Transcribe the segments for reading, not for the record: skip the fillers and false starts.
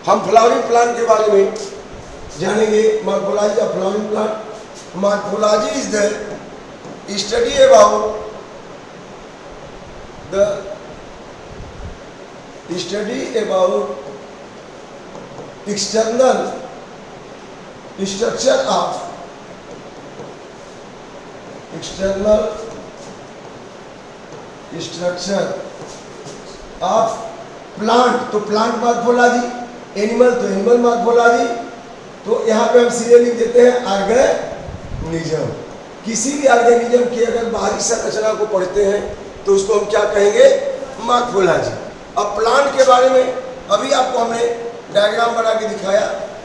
हम flowering plant के बारे में जानेंगे। Morphology of flowering plant. Morphology is the study about external structure of plant. तो प्लांट मॉर्फोलॉजी, एनिमल तो एनिमल मॉर्फोलॉजी। तो यहाँ पे हम सीधे लिख देते हैं ऑर्गेनिज्म। किसी भी ऑर्गेनिज्म की अगर बाहरी संरचना को पढ़ते हैं तो उसको हम क्या कहेंगे? मॉर्फोलॉजी। अब प्लांट के बारे में अभी आपको हमने डायग्राम बना के दिखाया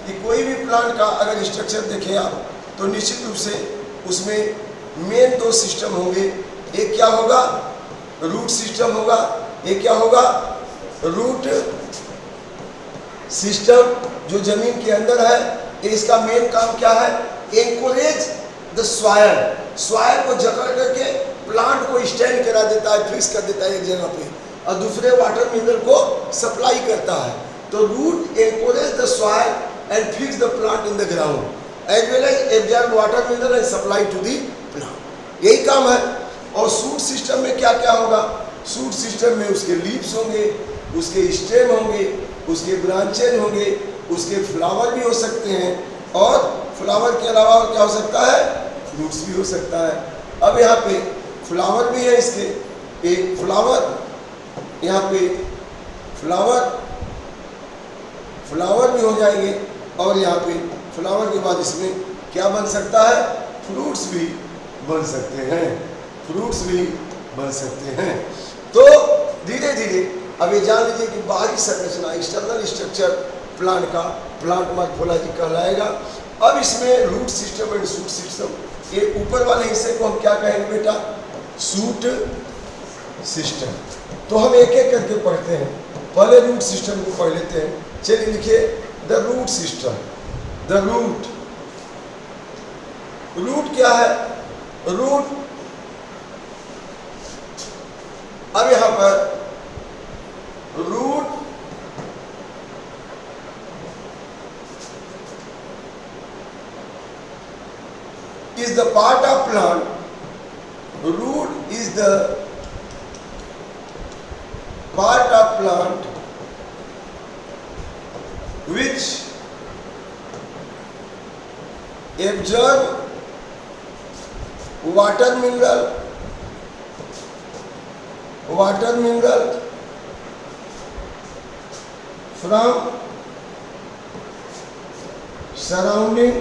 कि कोई भी प्लांट का अगर स्ट्रक्चर देखें आप तो निश्चित रूप से उसमें मेन दो सिस्टम होंगे। एक क्या होगा? रूट सिस्टम होगा। एक क्या होगा? रूट सिस्टम जो जमीन के अंदर है। इसका मेन काम क्या है? Encourage the soil. सॉइल को जकड़ करके प्लांट को स्टैंड करा देता है, फिक्स कर देता है एक जगह पे, और दूसरे वाटर मिनरल को सप्लाई करता है। तो root anchorage the soil and fix the plant in the ground as well as absorb water mineral and supply to the plant. यही काम है। और शूट सिस्टम में क्या क्या होगा? शूट सिस्टम में उसके लीव्स होंगे, उसके स्टेम होंगे, उसके ब्रांचेज होंगे, उसके फ्लावर भी हो सकते हैं, और फ्लावर के अलावा और क्या हो सकता है? रूट्स भी हो सकता है। अब यहाँ पे फ्लावर भी है इसके, एक फ्लावर, यहाँ पे फ्लावर भी हो जाएंगे, और यहाँ पे फ्लावर के बाद इसमें क्या बन सकता है? फ्रूट्स भी बन सकते हैं, फ्रूट्स भी बन सकते हैं। तो धीरे धीरे अब ये जान लीजिए कि बाहरी संरचना, एक्सटर्नल स्ट्रक्चर प्लांट का प्लांट मॉर्फोलॉजी कहलाएगा। अब इसमें root system and shoot system, ये ऊपर वाले हिस्से को हम क्या कहेंगे बेटा? Shoot system. तो हम एक एक करके पढ़ते हैं। पहले रूट सिस्टम को पढ़ लेते हैं। चलिए लिखिए the root system. The root क्या है? रूट, अब यहां पर root is the part of plant. Root is the part of plant which absorb water mineral from surrounding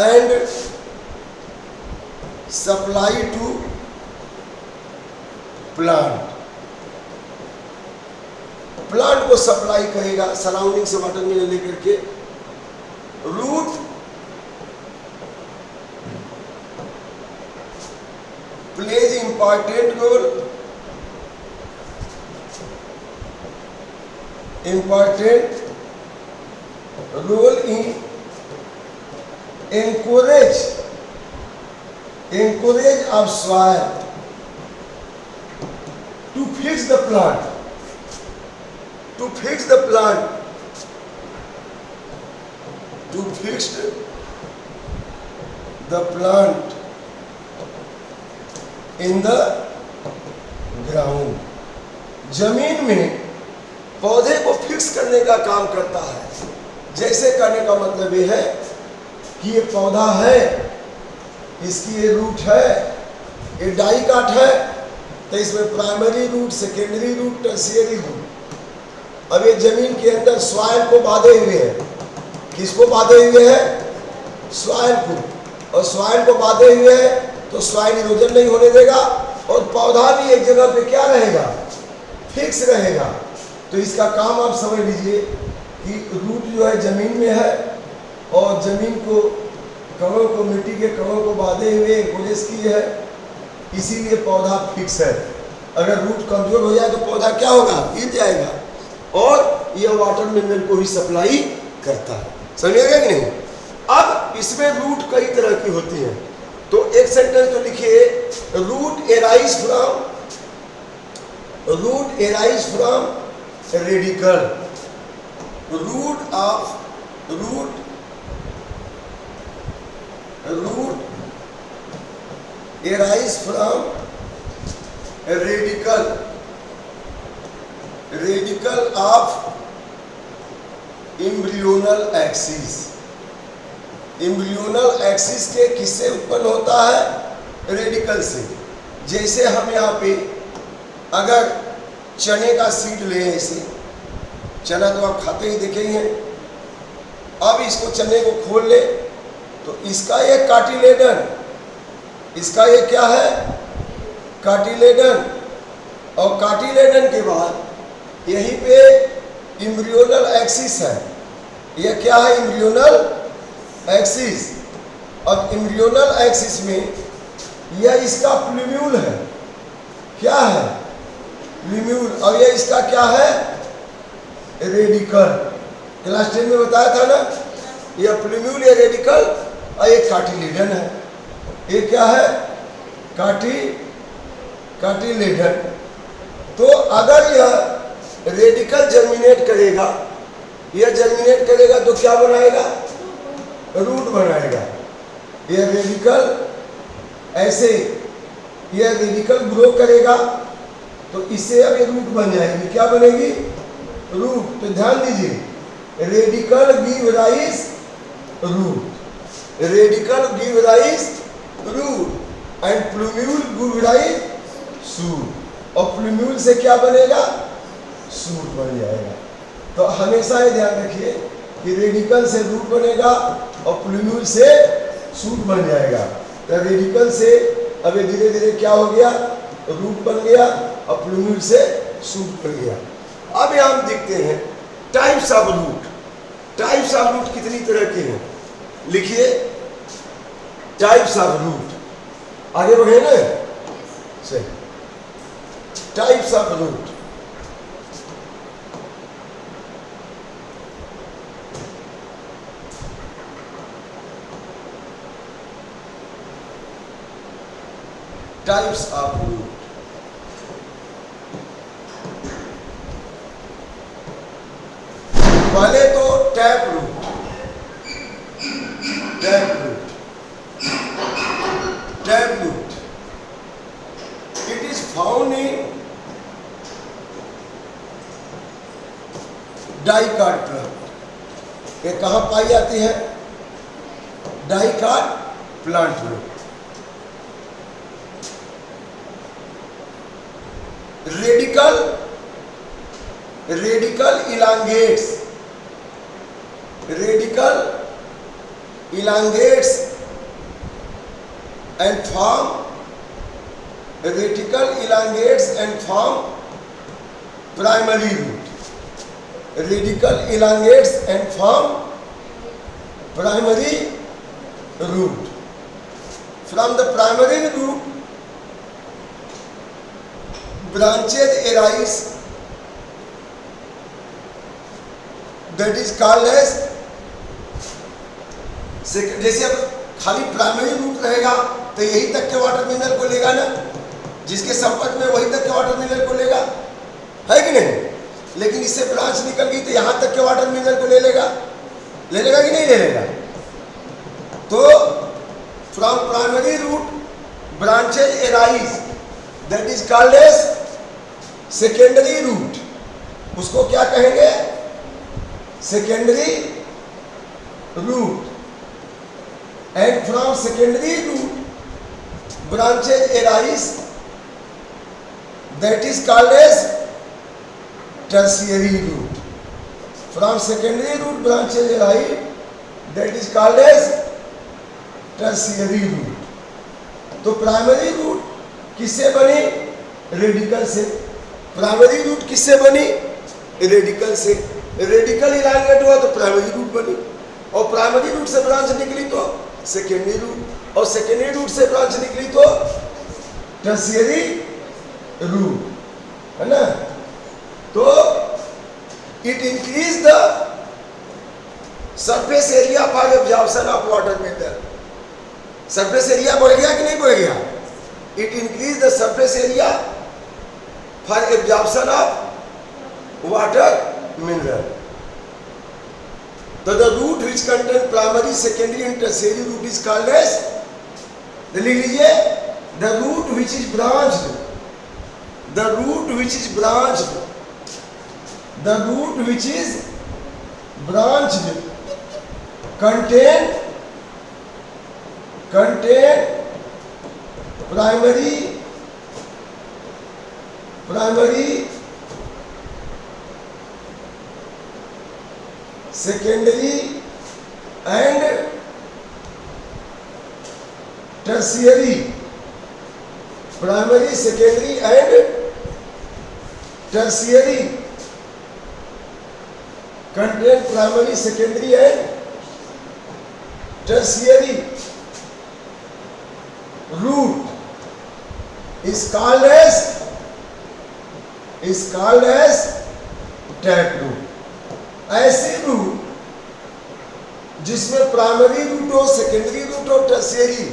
and supply to plant. Plant को सप्लाई करेगा सराउंडिंग से water mineral लेकर के। Root plays important role in encourage of soil to fix the plant, to fix the plant in the ground। जमीन में पौधे को fix करने का काम करता है। जैसे कहने का मतलब ये है कि ये पौधा है, इसकी ये रूट है, ये डाइकाट है, तो इसमें primary root, secondary root, tertiary root. अब ये जमीन के अंदर सॉइल को बांधे हुए है। किसको बांधे हुए है? सॉइल को। और सॉइल को बांधे हुए है तो सॉइल इरोजन नहीं होने देगा, और पौधा भी एक जगह पे क्या रहेगा? फिक्स रहेगा। तो इसका काम आप समझ लीजिए कि रूट जो है जमीन में है, और जमीन को, कणों को, मिट्टी के कणों को बांधे हुए कोलेस की है, इसीलिए पौधा फिक्स है। अगर रूट कमजोर हो जाए तो पौधा क्या होगा? गिर जाएगा, और यह वाटर मिनरल को भी सप्लाई करता है। समझिएगा कि नहीं? अब इसमें रूट कई तरह की होती है। तो एक सेंटेंस तो लिखिए, root arise root arise from radicle, root arise from radicle of embryonal axis. Embryonal axis के किससे उत्पन्न होता है? रेडिकल से। जैसे हम यहाँ पे अगर चने का सीड ले, ऐसे चना तो आप खाते ही देखे ही हैं, अब इसको चने को खोल ले तो इसका ये कार्टिलेडन, इसका ये क्या है? कार्टिलेडन। और कार्टिलेडन के बाद यहीं पे एम्ब्रियोनल एक्सिस है। यह क्या है? Embryonal axis. अब एम्ब्रियोनल एक्सिस में यह इसका प्लूम्यूल है। क्या है? प्लूम्यूल। और यह इसका क्या है? रेडिकल। क्लास 10 में बताया था ना, यह प्लूम्यूल, यह रेडिकल और ये कार्टिलेडन है। ये क्या है? कार्टिलेडन। तो अगर यह रेडिकल जर्मिनेट करेगा, यह जर्मिनेट करेगा तो क्या बनाएगा? रूट बनाएगा। यह रेडिकल ऐसे, यह रेडिकल ग्रो करेगा तो इससे अब ये रूट बन जाएगी। क्या बनेगी? रूट। तो ध्यान दीजिए, radicle give rise root, radicle give rise root and plumule give rise shoot. और प्लूम्यूल से क्या बनेगा? शूट बन जाएगा। तो हमेशा ये ध्यान रखिए कि रेडिकल से रूट बनेगा और प्लूम्यूल से शूट बन जाएगा। तो रेडिकल से अब ये धीरे धीरे क्या हो गया? रूट बन गया और प्लूम्यूल से शूट बन गया। अब यहाँ हम देखते हैं types of root. Types of root कितनी तरह के हैं? लिखिए टाइप्स ऑफ रूट। आगे बढ़े ना, सही। Types of root. Types of root. पहले तो tap root, tap root, tap root. It is found in dicot plant. ये कहाँ पाई जाती है? डाइकाट प्लांट में। Radicle elongates, radicle elongates and form, radicle elongates and form primary root, radicle elongates and form primary root. From the primary root branches arise, that is called as, जैसे अब खाली primary root रहेगा तो यही तक के water mineral को लेगा ना, जिसके संपर्क में वही तक के वाटर मिनरल को लेगा, है कि नहीं? लेकिन इससे ब्रांच निकल गई तो यहां तक के वाटर मिनरल को ले लेगा कि नहीं ले लेगा? तो from primary root branches arise, that is called as secondary root. उसको क्या कहेंगे? Secondary root. And from secondary root branches arise, that is called as tertiary root. From secondary root branches arise, that is called as tertiary root. तो primary root किससे बनी? Radical से। Primary root किससे बनी? Radical से। Radical elongate हुआ तो primary root बनी, और प्राइमरी रूट से ब्रांच निकली तो सेकेंडरी रूट, और सेकेंडरी रूट से ब्रांच निकली तो टर्शियरी रूट, है ना? तो it increase the surface area for absorption of water mineral. Surface area बढ़ गया कि नहीं बढ़ गया? It increase the surface area for absorption of water mineral. So the root which contain primary, secondary and tertiary root is called as, लिख लीजिए, the root which is branched, the root which is branched, the root which is branched contain primary, secondary and tertiary, primary, secondary and tertiary, contain primary, secondary and tertiary root is called as tap root. ऐसी root जिसमें primary root हो, secondary root हो, tertiary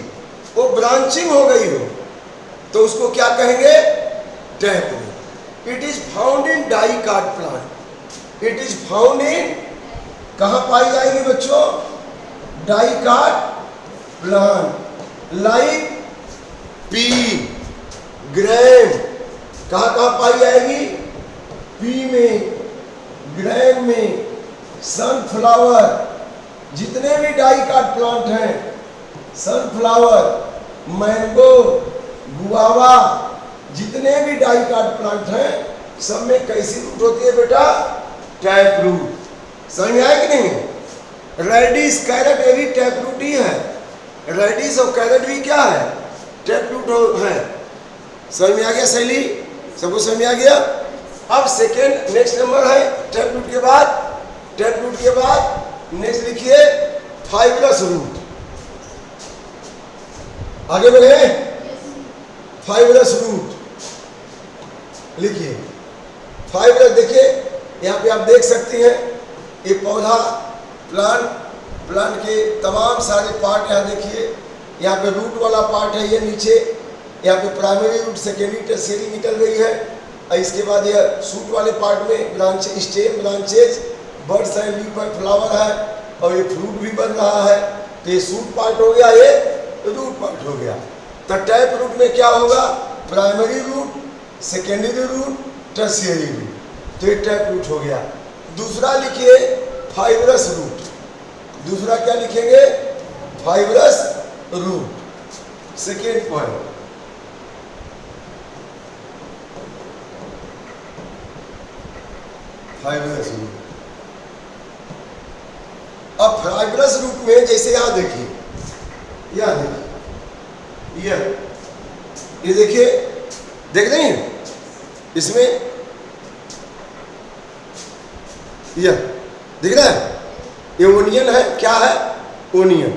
वो branching हो गई हो, तो उसको क्या कहेंगे? Tap root. It is found in dicot plant. It is found in, कहां पाई जाएगी बच्चों? Dicot plant. Like pea, gram, कहां पाई जाएगी? पी में, ग्रैम में, सनफ्लावर, जितने भी डाइकाट प्लांट हैं, सनफ्लावर, मैंगो, गुआवा, जितने भी डाइकाट प्लांट हैं, सब में कैसी रूट होती है बेटा? Tap root. समझ में आया कि नहीं? रेडिश, कैरेट, ये भी टैप रूट ही है. रेडिश और कैरेट भी क्या है? टैप रूट है. समझ में आ गया शैली? सबको समझ में आ गया? अब सेकेंड, नेक्स्ट नंबर है टैप रूट के बाद. टैप रूट के बाद नेक्स्ट लिखिए फाइब्रस रूट. आगे बढ़े. फाइब्रस रूट लिखिए. फाइब्रस, देखिए यहाँ पे आप देख सकते हैं, ये पौधा, प्लांट के तमाम सारे पार्ट यहाँ देखिए. यहाँ पे रूट वाला पार्ट है, ये नीचे यहाँ पे प्राइमरी रूट, सेकेंडरी, टर्शियरी निकल रही है. और इसके बाद ये सूट वाले पार्ट में branch, stem, branches, birds and leaf है, फ्लावर है, और ये फ्रूट भी बन रहा है. तो ये सूट पार्ट हो गया, ये रूट पार्ट हो गया. तो टैप रूट में क्या होगा? Primary root, secondary root, tertiary root. तो ये टैप रूट हो गया. दूसरा लिखिए फाइब्रस रूट. दूसरा क्या लिखेंगे? Fibrous root. Second point. Fibrous root. अब फाइब्रस रूट में जैसे यहां देखिए, यहां देखिए, ये देखिए, देख रहे हैं इसमें, यह दिख रहा है, ये ओनियन है. क्या है? ओनियन.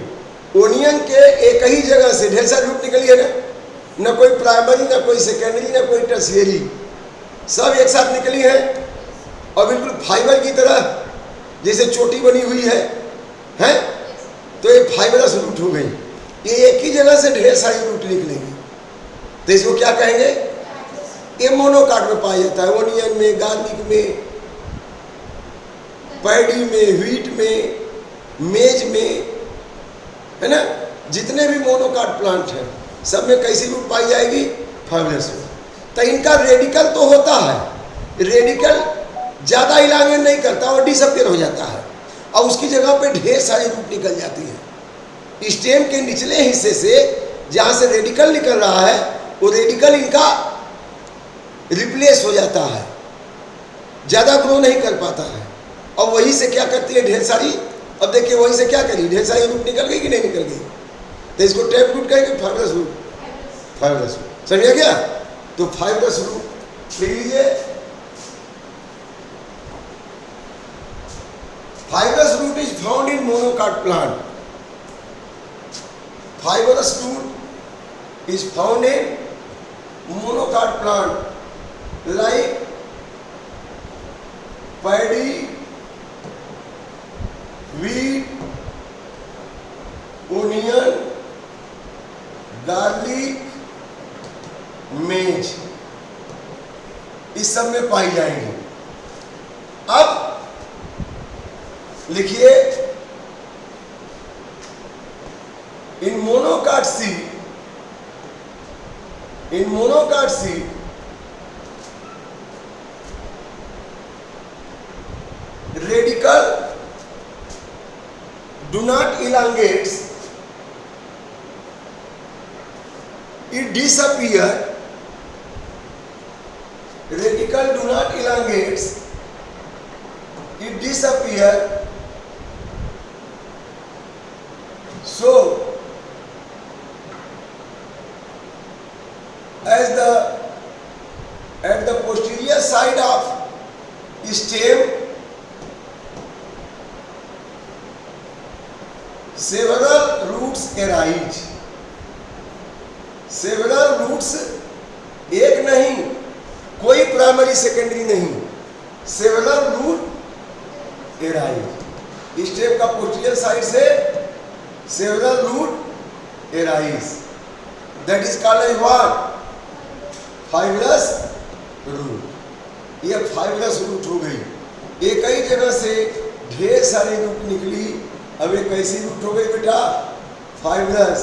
ओनियन के एक ही जगह से ढेर सारी रूट निकली है ना. न कोई प्राइमरी, न कोई सेकेंडरी, न कोई टर्शियरी, सब एक साथ निकली है. और बिल्कुल फाइबर की तरह जैसे चोटी बनी हुई है, हैं? तो ये फाइबरस रूट हो गई. ये एक ही जगह से ढेर सारी रूट निकलेगी, तो इसको क्या कहेंगे? ये मोनोकाट में पाया जाता है. ओनियन में, गार्लिक में, पैडी में, व्हीट में, मेज में, है ना, जितने भी मोनोकाट प्लांट हैं सब में कैसी रूट पाई जाएगी? Fibrous root. तो इनका रेडिकल तो होता है, रेडिकल ज़्यादा इलांगेट नहीं करता और डिसअपियर हो जाता है, और उसकी जगह पे ढेर सारी रूट निकल जाती है. स्टेम के निचले हिस्से से जहाँ से रेडिकल निकल रहा है, वो रेडिकल इनका रिप्लेस हो जाता है, ज़्यादा ग्रो नहीं कर पाता है, और वहीं से क्या करती है? ढेर सारी. अब देखिए वहीं से क्या करी? ढेर सारी रूट निकल गई कि नहीं निकल गई? तो इसको टैप रूट कहेंगे, फाइब्रस रूट. फाइब्रस रूट समझिए क्या? तो फाइब्रस रूट लिख लीजिए. Fibrous root is found in monocot plant. Fibrous root is found in monocot plant like paddy, wheat, onion, garlic, maize. सब में पाई जाएंगी। अब लिखिए, in monocot seed radical do not elongate, it disappear. Radical do not elongate, it disappear. So as at the posterior side of stem, several roots arise. several roots, एक नहीं, कोई primary secondary नहीं, several root arise. Stem का posterior side से several root arise. That is called as what? Fibrous root. ये fibrous root हो गई। एक ही जगह से ढेर सारी रूट निकली। अब एक कैसी रूट हो गई बेटा? फाइब्रस।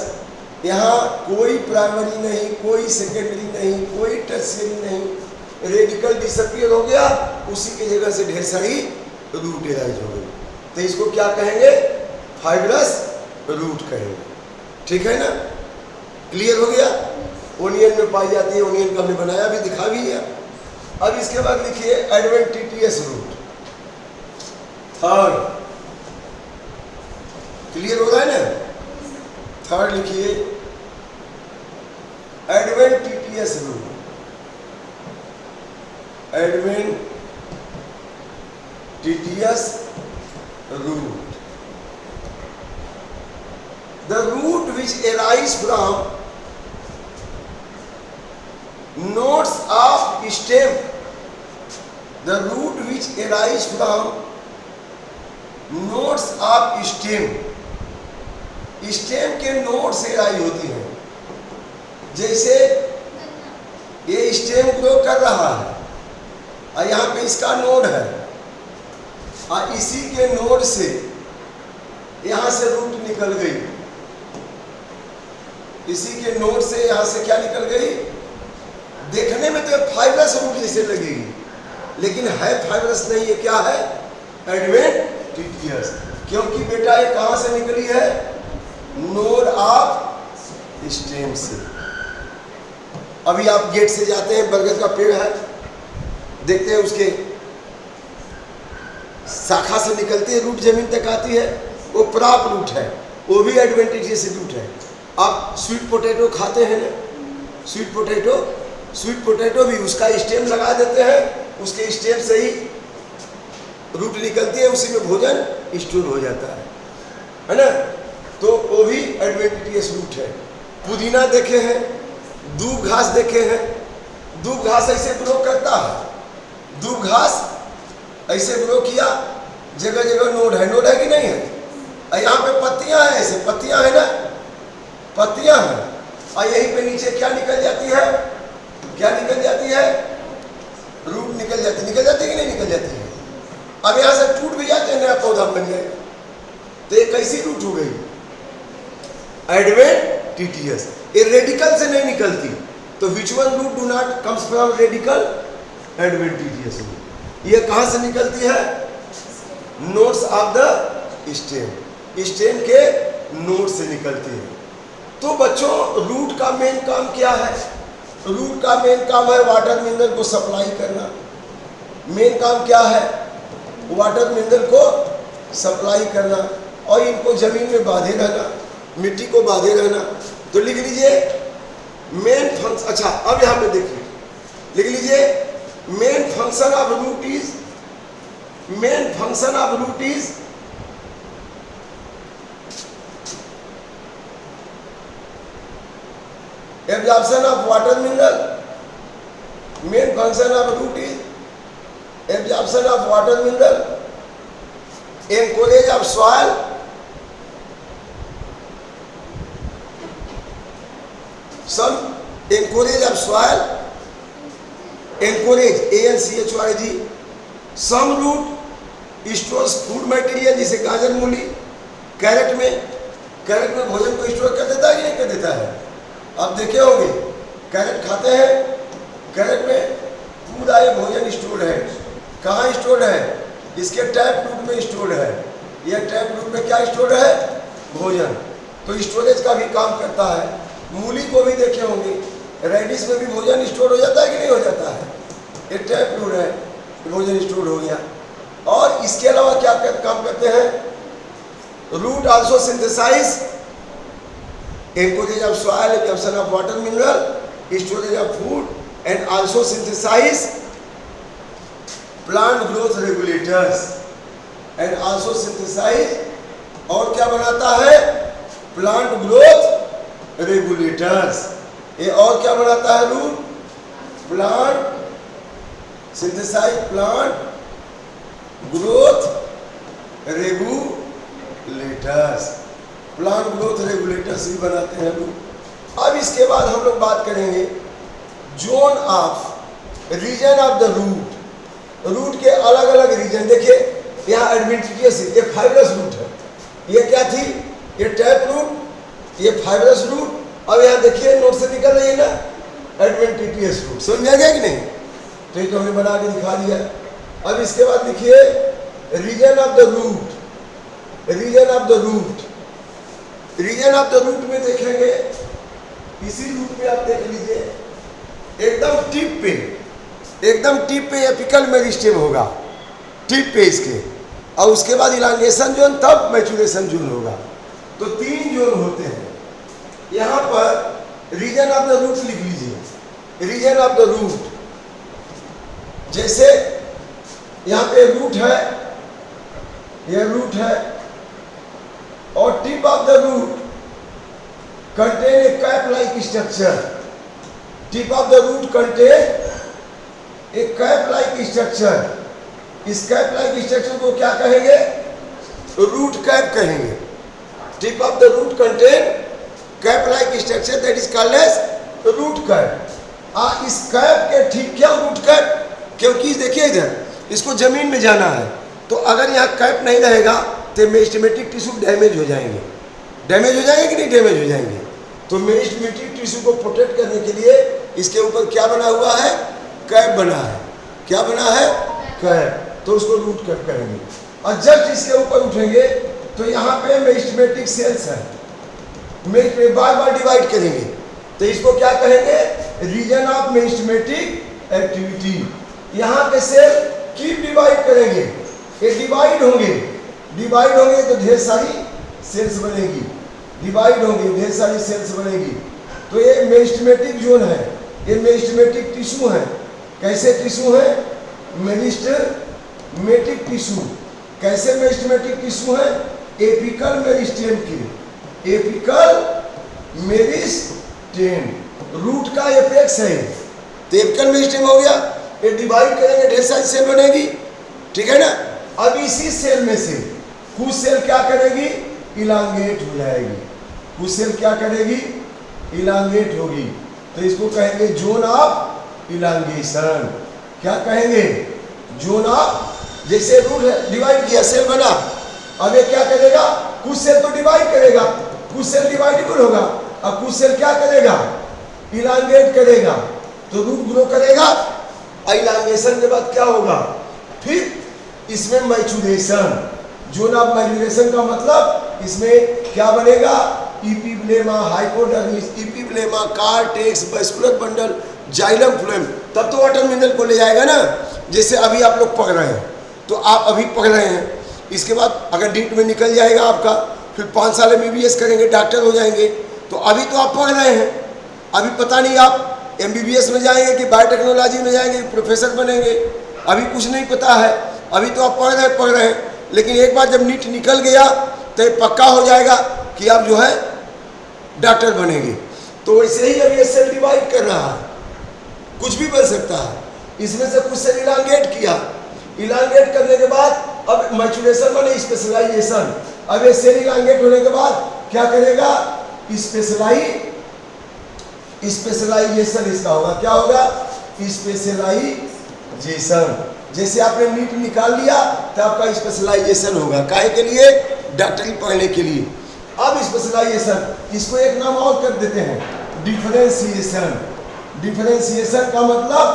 यहाँ कोई प्राइमरी नहीं, कोई सेकेंडरी नहीं, कोई टर्शियरी नहीं, रेडिकल डिसअपीयर हो गया, उसी की जगह से ढेर सारी रूट एराइज हो गई। तो इसको क्या कहेंगे? फाइब्रस रूट कहेंगे। ठीक है ना? क्लियर हो गया? ओनियन में पाई जाती है, ओनियन का हमने बनाया भी, दिखा भी है। अब इसके बाद लिखिए एडवेंटिटियस रूट, थर्ड। क्लियर हो रहा है ना? थर्ड लिखिए adventitious root. Adventitious root, the root which arise from nodes of stem, the root which arise from nodes of stem, stem के नोड से राई होती है। जैसे ये स्टेम ग्रो कर रहा है और यहाँ पे इसका नोड है और इसी के नोड से यहाँ से रूट निकल गई, इसी के नोड से यहाँ से क्या निकल गई? देखने में तो फाइब्रस रूट जैसे लगेगी, लेकिन है फाइब्रस नहीं। ये क्या है? एडवेंटिटियस। क्योंकि बेटा ये कहाँ से निकली है? नोड ऑफ स्टेम से। अभी आप गेट से जाते हैं, बरगद का पेड़ है, देखते हैं उसके शाखा से निकलती है रूट, जमीन तक आती है, वो प्राप रूट है, वो भी एडवेंटिटियस रूट है। आप स्वीट पोटैटो खाते हैं ना, स्वीट पोटैटो भी उसका स्टेम लगा देते हैं, उसके स्टेम से ही रूट निकलती है, उसी में भोजन स्टोर हो जाता है ना? तो वो भी एडवेंटिटियस रूट है। पुदीना देखे हैं, दूब घास देखे हैं, दूब घास ऐसे ग्रो करता है, दूब घास ऐसे ग्रो किया, जगह जगह नोड है कि नहीं है? और यहाँ पे पत्तियां हैं, ऐसे पत्तियां हैं ना, पत्तियां हैं, और यहीं पे नीचे क्या निकल जाती है? क्या निकल जाती है? रूट निकल जाती है कि नहीं निकल जाती है? अब यहाँ से टूट भी जाते हैं, नया पौधा बन जाएगा। तो ये कैसी रूट हो गई? एडवेंटिटियस। ये रेडिकल से नहीं निकलती, तो which one root do not comes from radicle? Adventitious root. ये कहाँ से निकलती है? Nodes of the stem, stem के नोड से निकलती है। तो बच्चों रूट का मेन काम क्या है? रूट का मेन काम है वाटर मिनरल को सप्लाई करना। मेन काम क्या है? वाटर मिनरल को सप्लाई करना और इनको जमीन में बांधे रहना, मिट्टी को बांधे रहना। तो लिख लीजिए मेन फंक्शन। अच्छा, अब यहाँ पे देखिए, लिख लीजिए main function of root is, main function of root is absorption of water mineral. Main function of root is absorption of water mineral, anchorage of soil, some encourage of soil encourage, ANCHORAGE, some root stores food material, जैसे गाजर मूली carat में भोजन को store कर देता है कि नहीं कर देता है। आप देखे होंगे कैरेट खाते हैं, कैरेट में फूड आए भोजन स्टोर है। कहाँ स्टोर है? इसके टैप रूट में स्टोर है। यह टैप रूट में क्या स्टोर है? भोजन। तो स्टोरेज का भी काम करता है। मूली को भी देखे होंगे, रेडिश में भी भोजन स्टोर हो जाता है कि नहीं हो जाता है? ये टैप रूट है, भोजन स्टोर हो गया। और इसके अलावा क्या काम करते हैं? Root also synthesize absorption of soil, absorption of water mineral, storage of food and also synthesize plant growth regulators and also synthesize, और क्या बनाता है? Plant growth regulators. ये और क्या बनाता है? Root plant synthesize plant growth regulators, plant growth regulators भी बनाते हैं लोग। अब इसके बाद हम लोग बात करेंगे zone of region of the root. Root के अलग अलग रीजन देखिए, यहाँ एडवेंटिशियस है, ये फाइब्रस रूट है। ये क्या थी? ये टैप रूट, ये फाइब्रस रूट। अब यहाँ देखिए नोट से निकल रही है ना एडवेंटिशियस रूट। समझ में आ गया कि नहीं? तो ये तो हमने बना के दिखा दिया। अब इसके बाद लिखिए region of the root. Region of the root, region of the root में देखेंगे, इसी रूट में आप देख लीजिए एकदम टिप पे एपिकल मेरिस्टेम होगा, टिप पे इसके, और उसके बाद इलांगेशन जोन, तब मैचुरेशन जोन होगा। तो 3 जोन होते हैं। यहाँ पर रीजन ऑफ द रूट लिख लीजिए। रीजन ऑफ द रूट, जैसे यहाँ पे रूट है, यह रूट है, और tip of the root contain a cap like structure. Tip of the root contain a cap like structure. इस कैप लाइक स्ट्रक्चर को क्या कहेंगे? रूट कैप कहेंगे। Tip of the root contain cap like structure, that is called as root cap. इस cap के ठीक क्या root cap? क्योंकि देखिए इधर इसको जमीन में जाना है, तो अगर यहाँ कैप नहीं रहेगा तो मेरिस्टेमेटिक टिश्यू डैमेज हो जाएंगे। डैमेज हो जाएंगे कि नहीं डैमेज हो जाएंगे? तो मेरिस्टेमेटिक टिश्यू को प्रोटेक्ट करने के लिए इसके ऊपर क्या बना हुआ है? कैप बना है। क्या बना है? कैप। तो उसको रूट कैप करेंगे। और जस्ट इसके ऊपर उठेंगे तो यहाँ पे मेरिस्टेमेटिक सेल्स है, बार बार डिवाइड करेंगे, तो इसको क्या कहेंगे? Region of meristematic activity. यहाँ के सेल कीप डिवाइड करेंगे, ये डिवाइड होंगे तो ढेर सारी सेल्स बनेगी, डिवाइड होंगे ढेर सारी सेल्स बनेगी। तो ये मेरिस्टेमेटिक जोन है, ये मेरिस्टेमेटिक टिश्यू है। कैसे टिश्यू है? Meristematic tissue. कैसे मेरिस्टेमेटिक टिश्यू है? एपिकल मेरिस्टेम की, एपिकल मेरिस्टेम रूट का एपेक्स है। तो एपिकल मेरिस्टेम हो गया, ये डिवाइड करेंगे ढेर सारी सेल बनेगी, ठीक है ना। अब इसी सेल में से कुछ सेल क्या करेगी? इलांगेट हो जाएगी। कुछ सेल क्या करेगी? इलांगेट होगी। तो इसको कहेंगे जोन ऑफ इलांगेशन। क्या कहेंगे? जोन ऑफ, जैसे रूट डिवाइड किया, सेल बना, अब ये क्या करेगा? कुछ सेल तो डिवाइड करेगा, कुछ सेल डिवाइडेबल होगा, अब कुछ सेल क्या करेगा? इलांगेट करेगा, तो रूट ग्रो करेगा। इलांगेशन के बाद क्या होगा? फिर इसमें मैचुरेशन। जोन ऑफ मैचुरेशन का मतलब इसमें क्या बनेगा? Epiblema, hypodermis, epiblema, cortex, vascular bundle, xylem phloem, तब तो वाटर मिनरल को ले जाएगा ना। जैसे अभी आप लोग पढ़ रहे हैं, तो आप अभी पढ़ रहे हैं, इसके बाद अगर डीट में निकल जाएगा आपका, फिर 5 साल MBBS करेंगे, डॉक्टर हो जाएंगे। तो अभी तो आप पढ़ रहे हैं, अभी पता नहीं आप MBBS में जाएंगे कि बायोटेक्नोलॉजी में जाएंगे, प्रोफेसर बनेंगे, अभी कुछ नहीं पता है। अभी तो आप पढ़ रहे हैं, लेकिन एक बार जब नीट निकल गया तो ये पक्का हो जाएगा कि आप जो है डॉक्टर बनेंगे। तो वैसे ही अब ये सेल डिवाइड कर रहा है, कुछ भी बन सकता है। इसमें से कुछ सेल इलांगेट किया, इलांगेट करने के बाद अब मैचुरेशन बने, स्पेशलाइजेशन। अब ये सेल इलांगेट होने के बाद क्या करेगा? स्पेशलाइजेशन इसका होगा। क्या होगा? स्पेशलाइजेशन। जैसे आपने नीट निकाल लिया तो आपका स्पेशलाइजेशन होगा, काहे के लिए? डॉक्टरी पढ़ने के लिए। अब स्पेशलाइजेशन, इसको एक नाम और कर देते हैं, डिफरेंशिएशन। डिफरेंशिएशन का मतलब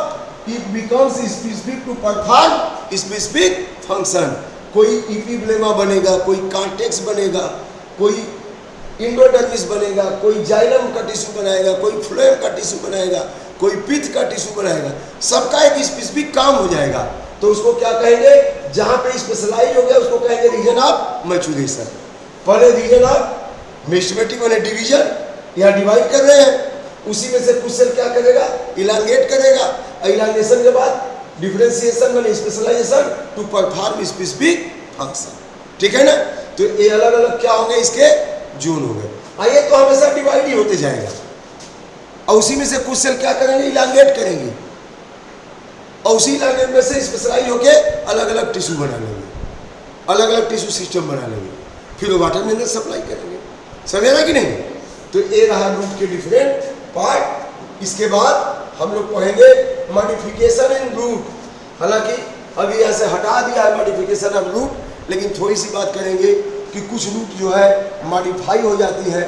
it becomes specific to perform specific function. कोई इपिब्लेमा बनेगा, कोई कॉर्टेक्स बनेगा, कोई इंडोडर्मिस बनेगा, कोई जाइलम का टिश्यू बनाएगा, कोई फ्लोएम का टिश्यू बनाएगा, कोई पित्त का टिश्यू बनाएगा, सबका एक स्पेसिफिक काम हो जाएगा। तो उसको क्या कहेंगे? जहां पे स्पेशलाइज हो गया उसको कहेंगे रीजन ऑफ मैचुरेशन। पहले रीजन ऑफ मैथमेटिक मैंने डिवीजन या डिवाइड कर रहे हैं, उसी में से कुछ सेल क्या करेगा? इलांगेट करेगा। इलांगेशन के बाद डिफरेंशिएशन मैंने specialization to perform specific function. ठीक है ना? तो ये अलग अलग क्या होंगे? इसके जोन हो गए। आइए, तो हमेशा डिवाइड ही होते जाएगा और उसी में से कुछ सेल क्या करेंगे? इलांगेट करेंगे और उसी इलांगेट में से स्पेशलाइज होके अलग अलग टिश्यू बना लेंगे, अलग अलग टिश्यू सिस्टम बना लेंगे, फिर वाटर मिनरल सप्लाई करेंगे। समझे ना कि नहीं? तो ये रहा रूट के डिफरेंट पार्ट। इसके बाद हम लोग पढ़ेंगे मॉडिफिकेशन इन रूट। हालांकि अभी यहाँ से हटा दिया है मॉडिफिकेशन ऑफ रूट, लेकिन थोड़ी सी बात करेंगे कि कुछ रूट जो है मॉडिफाई हो जाती है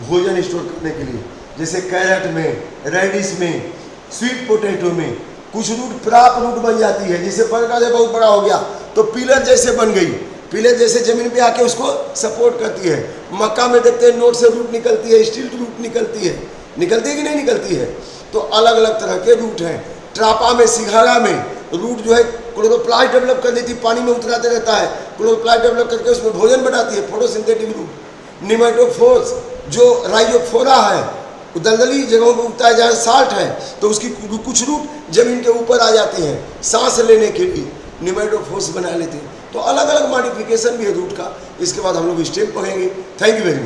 भोजन स्टोर करने के लिए। जैसे कैरेट में, रेडिश में, स्वीट पोटैटो में कुछ रूट प्राप रूट बन जाती है। जैसे बड़का जब बहुत बड़ा हो गया तो पिलर जैसे बन गई, पिलर जैसे जमीन पे आके उसको सपोर्ट करती है। मक्का में देखते हैं नोट से रूट निकलती है, स्टील रूट निकलती है कि नहीं निकलती है? तो अलग अलग तरह के रूट हैं। ट्रापा में, सिंघाड़ा में रूट जो है क्लोरोप्लास्ट डेवलप कर देती है, पानी में उतराते रहता है, क्लोरोप्लास्ट डेवलप करके उसमें भोजन बनाती है, फोटोसिंथेटिक रूट। निमेटोफोर्स जो राइजोफोरा है, वो दलदली जगहों पर उगता है जहाँ साल्ट है, तो उसकी कुछ रूट जमीन के ऊपर आ जाती हैं सांस लेने के लिए, निमेटोफोर्स बना लेते हैं। तो अलग अलग मॉडिफिकेशन भी है रूट का। इसके बाद हम लोग स्टेम पढ़ेंगे। Thank you very much.